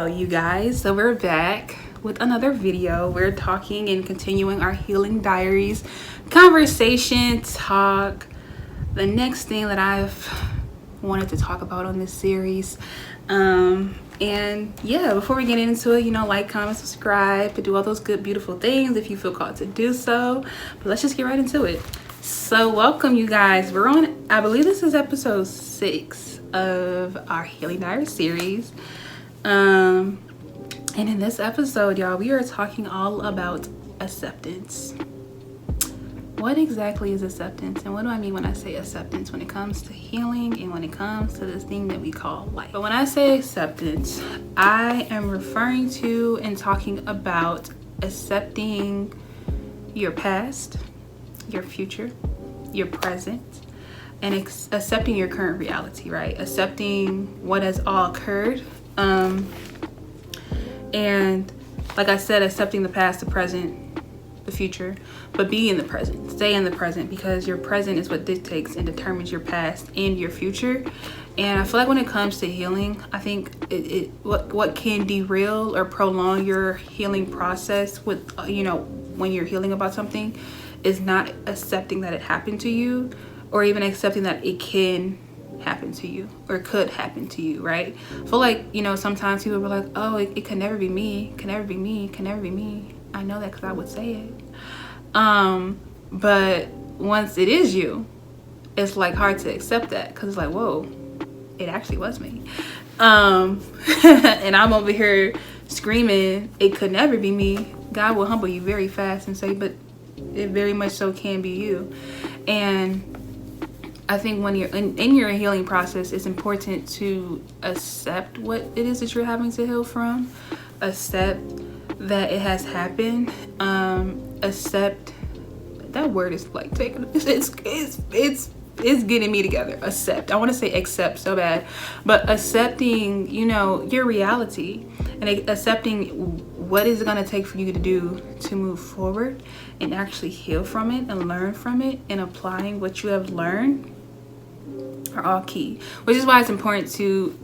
Hello you guys, so we're back with another video. We're talking and continuing our healing diaries conversation talk. The next thing that I've wanted to talk about on this series, and yeah, before we get into it, like, comment, subscribe, do all those good beautiful things if you feel called to do so. But let's just get right into it. So welcome you guys. We're on, I believe this is episode 6 of our healing diary series. And in this episode, y'all, we are talking all about acceptance. What exactly is acceptance, and what do I mean when I say acceptance when it comes to healing and when it comes to this thing that we call life? But when I say acceptance, I am referring to and talking about accepting your past, your future, your present, and accepting your current reality, right? Accepting what has all occurred. And like I said, accepting the past, the present, the future, but be in the present, stay in the present, because your present is what dictates and determines your past and your future. And I feel like when it comes to healing, I think what can derail or prolong your healing process with, when you're healing about something, is not accepting that it happened to you, or even accepting that it can happen to you or could happen to you, right? I feel like, sometimes people were like, oh, it can never be me, can never be me, can never be me. I know that because I would say it. But once it is you, it's like hard to accept that, because it's like, whoa, it actually was me. And I'm over here screaming, it could never be me. God will humble you very fast and say, but it very much so can be you. And I think when you're in your healing process, it's important to accept what it is that you're having to heal from, accept that it has happened, accept, that word is like taking, it's getting me together. Accept, I want to say accept so bad, but accepting, your reality, and accepting what is it going to take for you to do to move forward and actually heal from it and learn from it, and applying what you have learned are all key. Which is why it's important to,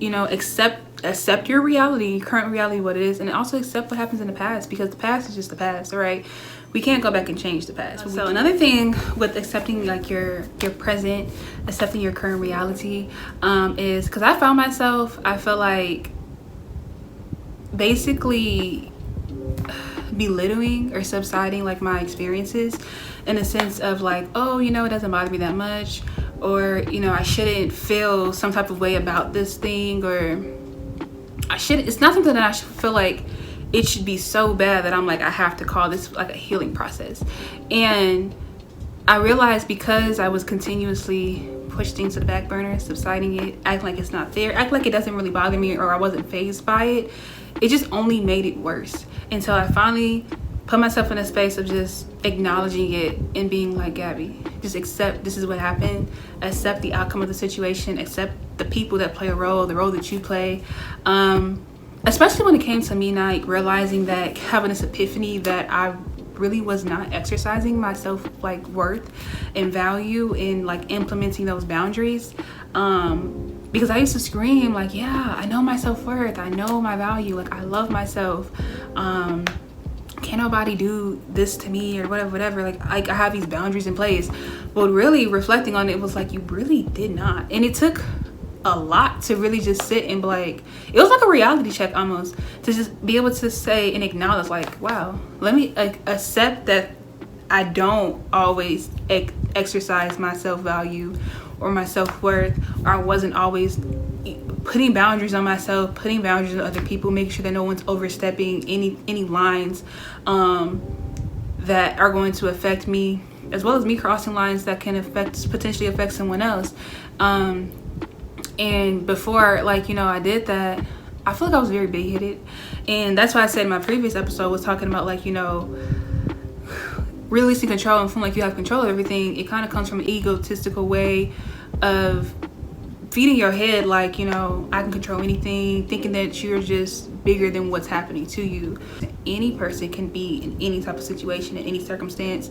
accept your reality, your current reality, what it is, and also accept what happens in the past, because the past is just the past, all right? We can't go back and change the past. So another thing with accepting like your present, accepting your current reality, is because I found myself, I feel like, basically belittling or subsiding like my experiences, in a sense of like, oh, it doesn't bother me that much, or I shouldn't feel some type of way about this thing, or it's not something that I should feel like it should be so bad that I'm like, I have to call this like a healing process. And I realized, because I was continuously pushed things to the back burner, subsiding it, acting like it's not there, acting like it doesn't really bother me, or I wasn't fazed by it, it just only made it worse, until I finally put myself in a space of just acknowledging it and being like, Gabby, just accept this is what happened, accept the outcome of the situation, accept the people that play a role, the role that you play. Especially when it came to me not realizing that, having this epiphany that I really was not exercising my self like worth and value in like implementing those boundaries. Because I used to scream like, yeah, I know my self-worth, I know my value, like I love myself, can't nobody do this to me, or whatever, like I have these boundaries in place. But really reflecting on it was like, you really did not. And it took a lot to really just sit and be like, it was like a reality check almost, to just be able to say and acknowledge like, wow, let me accept that I don't always exercise my self-value or my self-worth, or I wasn't always putting boundaries on myself, putting boundaries on other people, making sure that no one's overstepping any lines that are going to affect me, as well as me crossing lines that can potentially affect someone else. And before, I did that, I feel like I was very big-headed. And that's why I said in my previous episode was talking about releasing control and feeling like you have control of everything. It kind of comes from an egotistical way of feeding your head like, I can control anything, thinking that you're just bigger than what's happening to you. Any person can be in any type of situation, in any circumstance.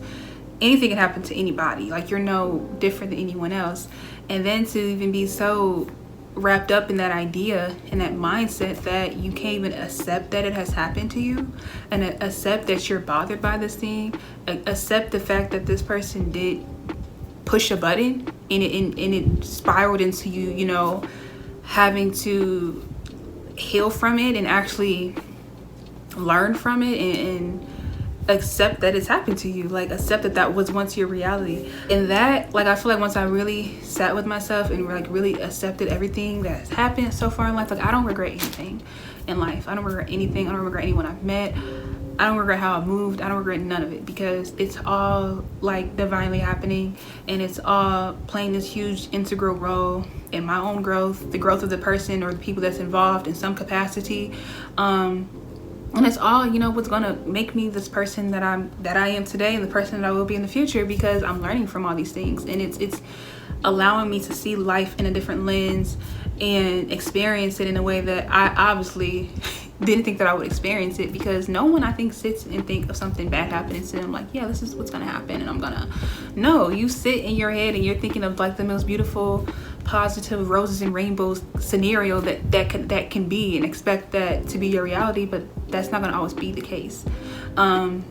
Anything can happen to anybody. Like, you're no different than anyone else. And then to even be so wrapped up in that idea and that mindset that you can't even accept that it has happened to you, and accept that you're bothered by this thing, accept the fact that this person did push a button and it spiraled into you, you know, having to heal from it and actually learn from it, and accept that it's happened to you. Like, accept that that was once your reality. And that, like, I feel like once I really sat with myself and like really accepted everything that has happened so far in life, like, I don't regret anything in life. I don't regret anything. I don't regret anyone I've met. I don't regret how I moved. I don't regret none of it, because it's all like divinely happening, and it's all playing this huge integral role in my own growth, the growth of the person or the people that's involved in some capacity. And it's all, you know, what's gonna make me this person that I am today, and the person that I will be in the future, because I'm learning from all these things, and it's allowing me to see life in a different lens and experience it in a way that I obviously didn't think that I would experience it, because no one, I think, sits and think of something bad happening to them like, yeah, this is what's gonna happen, and I'm gonna. No, you sit in your head and you're thinking of like the most beautiful, positive roses and rainbows scenario that can be, and expect that to be your reality, but that's not gonna always be the case. And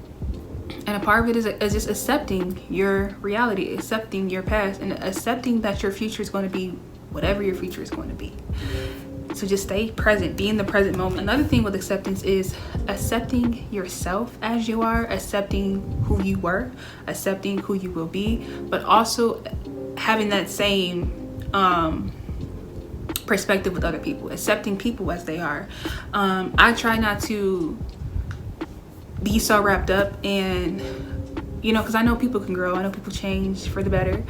a part of it is just accepting your reality, accepting your past, and accepting that your future is going to be whatever your future is going to be. So just stay present, be in the present moment. Another thing with acceptance is accepting yourself as you are, accepting who you were, accepting who you will be, but also having that same perspective with other people, accepting people as they are. I try not to be so wrapped up in, you know, because I know people can grow, I know people change for the better,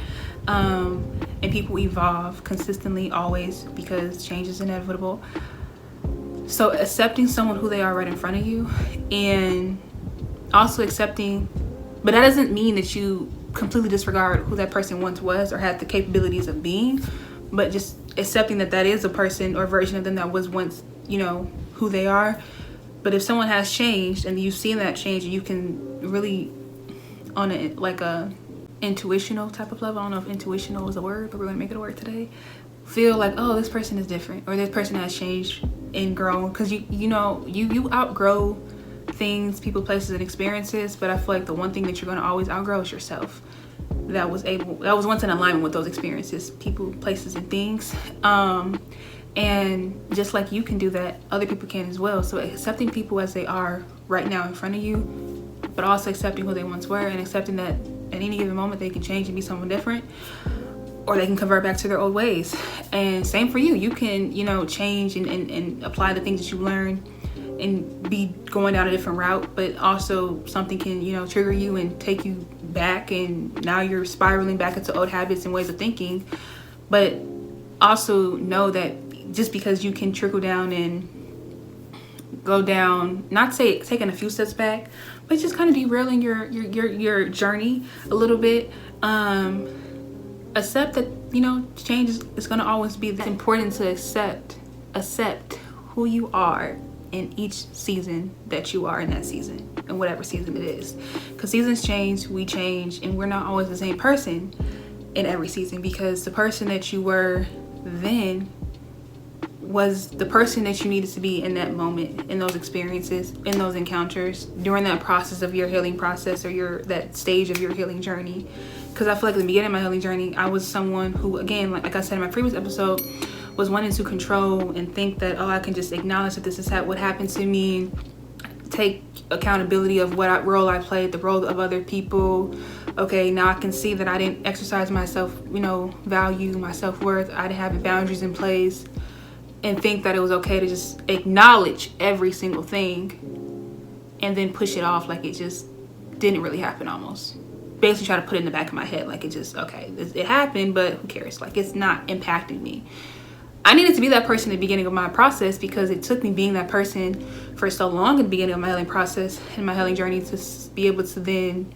and people evolve consistently always, because change is inevitable. So accepting someone who they are right in front of you, and also accepting, but that doesn't mean that you completely disregard who that person once was or had the capabilities of being, but just accepting that that is a person or version of them that was once, you know, who they are. But if someone has changed and you've seen that change, and you can really, on a like a intuitional type of level, I don't know if intuitional is a word, but we're gonna make it a word today, feel like, oh, this person is different, or this person has changed and grown, because you know you outgrow things, people, places, and experiences, but I feel like the one thing that you're going to always outgrow is yourself. That was once in alignment with those experiences, people, places, and things. And just like you can do that, other people can as well. So accepting people as they are right now in front of you, but also accepting who they once were, and accepting that at any given moment they can change and be someone different, or they can convert back to their old ways. And same for you. You can, you know, change and apply the things that you learned and be going down a different route, but also something can, you know, trigger you and take you back, and now you're spiraling back into old habits and ways of thinking. But also know that just because you can trickle down and go down, not say taking a few steps back, but just kind of derailing your journey a little bit, accept that, you know, change is going to always be. It's important to accept who you are in each season that you are in that season, and whatever season it is, because seasons change, we change, and we're not always the same person in every season, because the person that you were then was the person that you needed to be in that moment, in those experiences, in those encounters, during that process of your healing process, or that stage of your healing journey. Because I feel like at the beginning of my healing journey, I was someone who, again, like I said in my previous episode, was wanting to control and think that, oh, I can just acknowledge that this is what happened to me, take accountability of what role I played, the role of other people. Okay, now I can see that I didn't exercise myself, you know, value, my self-worth. I didn't have boundaries in place, and think that it was okay to just acknowledge every single thing and then push it off like it just didn't really happen almost. Basically try to put it in the back of my head like it just, okay, it happened, but who cares? Like, it's not impacting me. I needed to be that person at the beginning of my process, because it took me being that person for so long at the beginning of my healing process and my healing journey to be able to then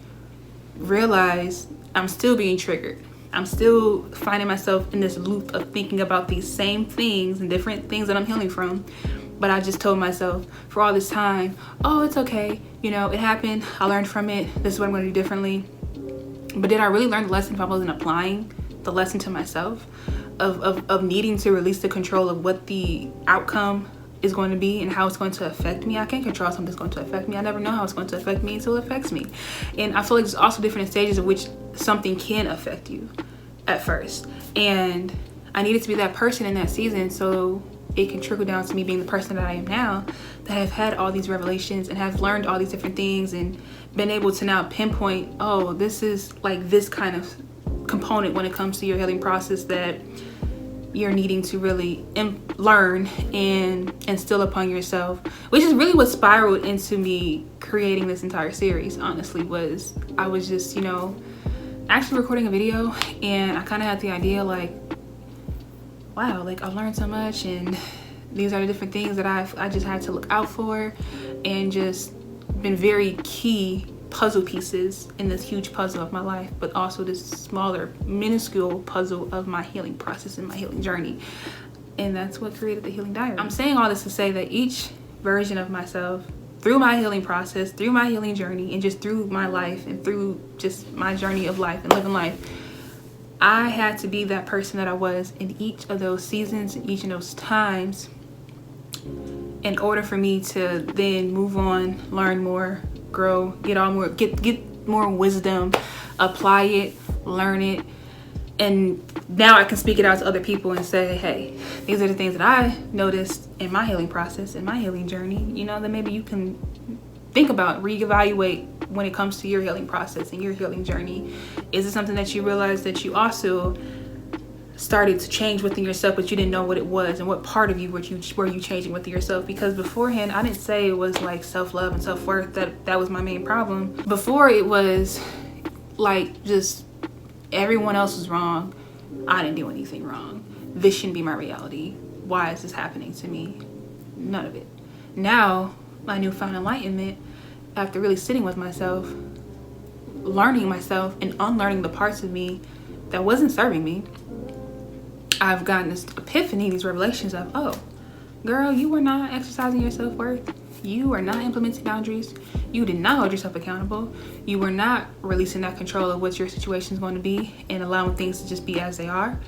realize I'm still being triggered. I'm still finding myself in this loop of thinking about these same things and different things that I'm healing from. But I just told myself for all this time, oh, it's okay. You know, it happened. I learned from it. This is what I'm going to do differently. But did I really learn the lesson if I wasn't applying the lesson to myself? of needing to release the control of what the outcome is going to be and how it's going to affect me. I can't control something that's going to affect me. I never know how it's going to affect me until it affects me. And I feel like there's also different stages of which something can affect you at first. And I needed to be that person in that season so it can trickle down to me being the person that I am now, that have had all these revelations and have learned all these different things and been able to now pinpoint, oh, this is like this kind of component when it comes to your healing process that you're needing to really learn and instill upon yourself, which is really what spiraled into me creating this entire series. Honestly, was I was just, you know, actually recording a video, and I kind of had the idea like, wow, like I've learned so much, and these are the different things that I just had to look out for, and just been very key puzzle pieces in this huge puzzle of my life, but also this smaller, minuscule puzzle of my healing process and my healing journey. And that's what created the Healing Diary. I'm saying all this to say that each version of myself, through my healing process, through my healing journey, and just through my life and through just my journey of life and living life, I had to be that person that I was in each of those seasons, in each of those times, in order for me to then move on, learn more, grow, get more wisdom, apply it, learn it. And now I can speak it out to other people and say, hey, these are the things that I noticed in my healing process, in my healing journey, you know, that maybe you can think about, reevaluate when it comes to your healing process and your healing journey. Is it something that you realize that you also started to change within yourself, but you didn't know what it was, and what part of you were you changing within yourself? Because beforehand, I didn't say it was like self-love and self-worth that was my main problem. Before, it was like just everyone else was wrong, I didn't do anything wrong, this shouldn't be my reality, why is this happening to me? None of it. Now, my newfound enlightenment, after really sitting with myself, learning myself and unlearning the parts of me that wasn't serving me, I've gotten this epiphany, these revelations of, oh, girl, you were not exercising your self-worth. You were not implementing boundaries. You did not hold yourself accountable. You were not releasing that control of what your situation is going to be and allowing things to just be as they are.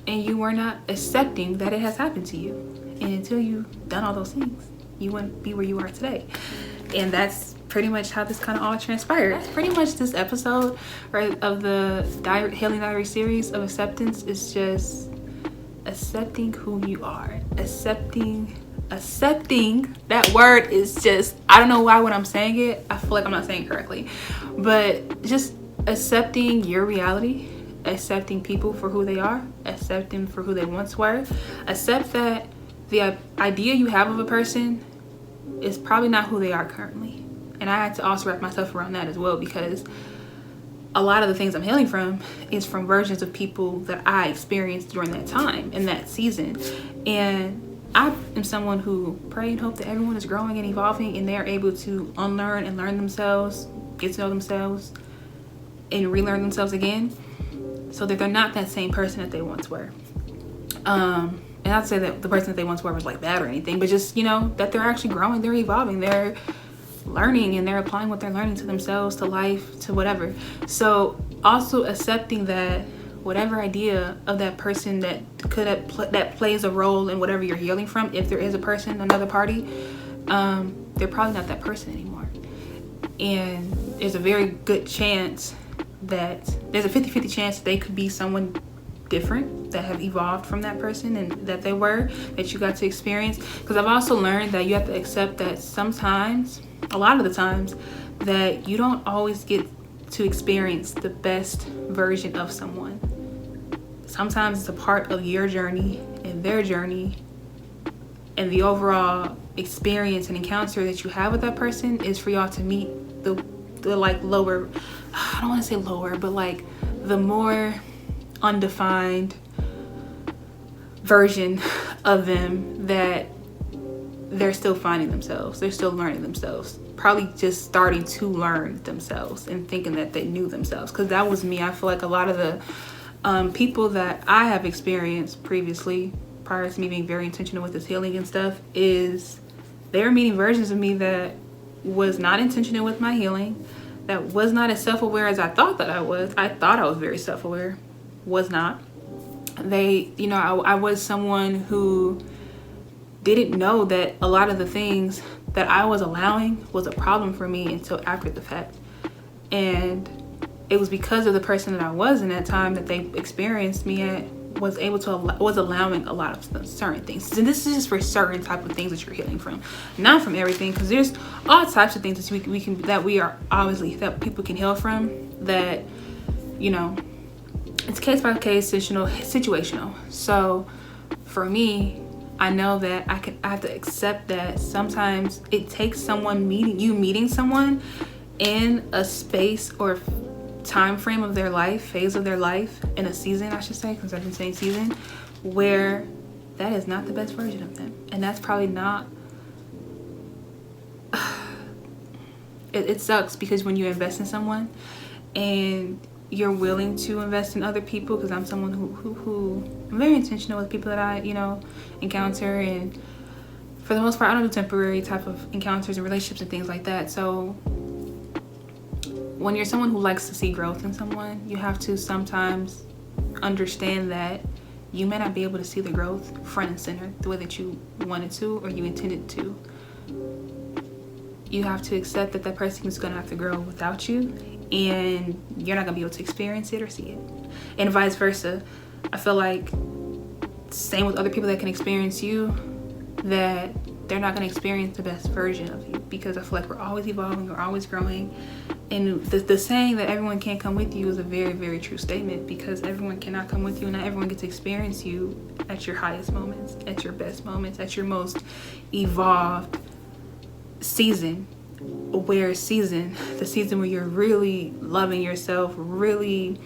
And you were not accepting that it has happened to you. And until you've done all those things, you wouldn't be where you are today. And that's pretty much how this kind of all transpired. That's pretty much this episode, right, of the Healing Diary series of acceptance. Is just accepting who you are. Accepting, that word is just, I don't know why when I'm saying it, I feel like I'm not saying it correctly, but just accepting your reality, accepting people for who they are, accepting for who they once were, accept that the idea you have of a person is probably not who they are currently. And I had to also wrap myself around that as well, because a lot of the things I'm healing from is from versions of people that I experienced during that time, in that season. And I am someone who pray and hope that everyone is growing and evolving, and they're able to unlearn and learn themselves, get to know themselves, and relearn themselves again, so that they're not that same person that they once were. And not to say that the person that they once were was like bad or anything, but just, you know, that they're actually growing, they're evolving, they're learning, and they're applying what they're learning to themselves, to life, to whatever. So also accepting that whatever idea of that person that that plays a role in whatever you're healing from, if there is a person, another party, they're probably not that person anymore. And there's a very good chance that there's a 50-50 chance they could be someone different, that have evolved from that person and that they were, that you got to experience. Because I've also learned that you have to accept that sometimes, a lot of the times, that you don't always get to experience the best version of someone. Sometimes it's a part of your journey and their journey, and the overall experience and encounter that you have with that person is for y'all to meet the like lower, I don't want to say lower, but like the more undefined version of them that they're still finding themselves, they're still learning themselves, probably just starting to learn themselves and thinking that they knew themselves. Because that was me. I feel like a lot of the people that I have experienced previously, prior to me being very intentional with this healing and stuff, is they were meeting versions of me that was not intentional with my healing, that was not as self-aware as I thought that I was. I thought I was very self-aware, was not. I was someone who didn't know that a lot of the things that I was allowing was a problem for me until after the fact. And it was because of the person that I was in that time that they experienced me at, was allowing a lot of certain things. And this is just for certain type of things that you're healing from, not from everything, because there's all types of things that people can heal from, that, you know, it's case by case, situational. So for me, I know that I have to accept that sometimes it takes meeting someone in a space or time frame of their life, phase of their life, in a season, I should say, because I've been saying season, where that is not the best version of them. And that's probably not, it sucks, because when you invest in someone and you're willing to invest in other people, because I'm someone who I'm very intentional with people that I, encounter, and for the most part I don't do temporary type of encounters and relationships and things like that. So when you're someone who likes to see growth in someone, you have to sometimes understand that you may not be able to see the growth front and center the way that you wanted to or you intended to. You have to accept that that person is going to have to grow without you, and you're not going to be able to experience it or see it, and vice versa. I feel like same with other people that can experience you, that they're not going to experience the best version of you, because I feel like we're always evolving, we're always growing. And the saying that everyone can't come with you is a very, very true statement, because everyone cannot come with you, and not everyone gets to experience you at your highest moments, at your best moments, at your most evolved season. The season where you're really loving yourself, really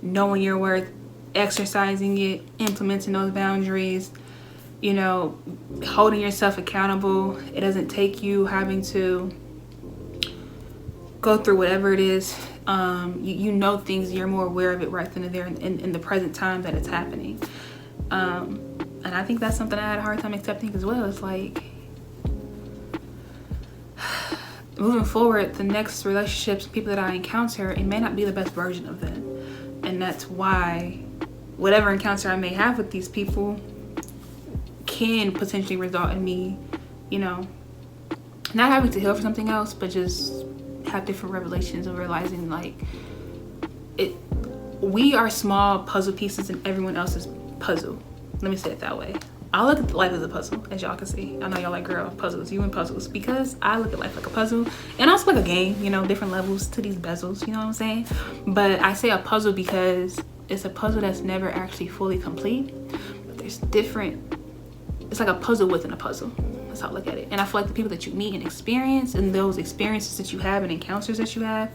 knowing your worth, exercising it, implementing those boundaries, holding yourself accountable. It doesn't take you having to go through whatever it is. You know things, you're more aware of it right then and there in the present time that it's happening. And I think that's something I had a hard time accepting as well. It's like, moving forward, the next relationships, people that I encounter, it may not be the best version of them. And that's why whatever encounter I may have with these people can potentially result in me, not having to heal for something else, but just have different revelations of realizing, like, we are small puzzle pieces in everyone else's puzzle. Let me say it that way. I look at life as a puzzle, as y'all can see. I know y'all like, girl, puzzles, you and puzzles, because I look at life like a puzzle, and also like a game, different levels to these bezels, you know what I'm saying? But I say a puzzle because it's a puzzle that's never actually fully complete, but there's it's like a puzzle within a puzzle. That's how I look at it. And I feel like the people that you meet and experience, and those experiences that you have and encounters that you have,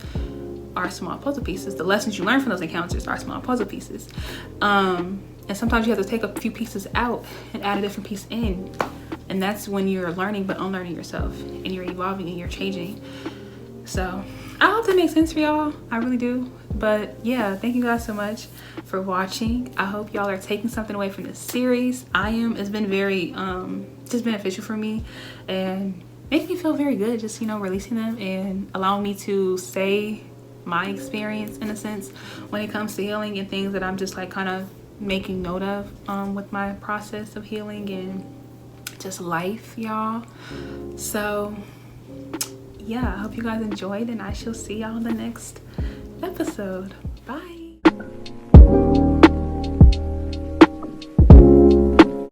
are small puzzle pieces. The lessons you learn from those encounters are small puzzle pieces. And sometimes you have to take a few pieces out and add a different piece in. And that's when you're learning but unlearning yourself, and you're evolving and you're changing. So I hope that makes sense for y'all. I really do. But yeah, thank you guys so much for watching. I hope y'all are taking something away from this series. I am. It's been very just beneficial for me, and making me feel very good, just releasing them and allowing me to say my experience, in a sense, when it comes to healing, and things that I'm just like kind of making note of with my process of healing and just life, y'all. So yeah, I hope you guys enjoyed, and I shall see y'all in the next episode. Bye.